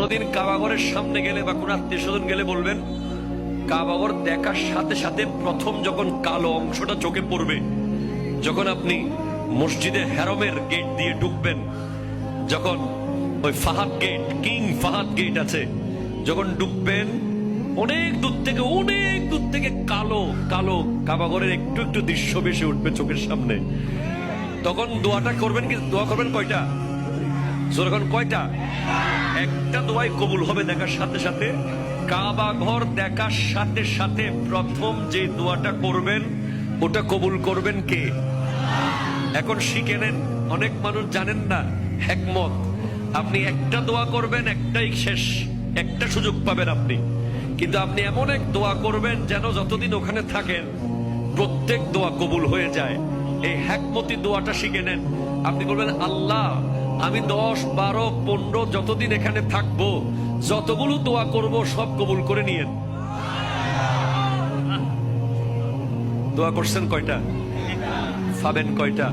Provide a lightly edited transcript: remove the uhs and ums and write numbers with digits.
কোনোদিন কাবাগরের সামনে গেলে বা কোন আত্মীয় স্বজন গেলে বলবেন, কাবাগর দেখার সাথে সাথে প্রথম যখন কালো অংশটা চোখে পড়বে, যখন আপনি মসজিদে হেরমের গেট দিয়ে ঢুকবেন, যখন ওই Fahad gate, king Fahad gate আছে, যখন ঢুকবেন অনেক দূর থেকে কালো কালো কাবাগরের একটু একটু দৃশ্য ভেসে উঠবে চোখের সামনে। তখন দোয়াটা করবেন, কি দোয়া করবেন কয়টা? যখন কয়টা? একটা দোয়াই কবুল হবে দেখার সাথে সাথে। কাবা ঘর দেখার সাথে সাথে প্রথম যে দোয়াটা করবেন ওটা কবুল করবেন কে? এখন শিখে নেন, অনেক মানুষ জানেন না হিকমত। আপনি একটা দোয়া করবেন, একটাই শেষ, একটা সুযোগ পাবেন আপনি, কিন্তু আপনি এমন এক দোয়া করবেন যেন যতদিন ওখানে থাকেন প্রত্যেক দোয়া কবুল হয়ে যায়। এই হিকমতি দোয়াটা শিখে নেন। আপনি বলবেন, আল্লাহ আমি 10, 12, 15 যতদিন এখানে থাকবো, যতগুলো দোয়া করব সব কবুল করে নিয়েন। দোয়া করছেন কয়টা? পাবেন কয়টা?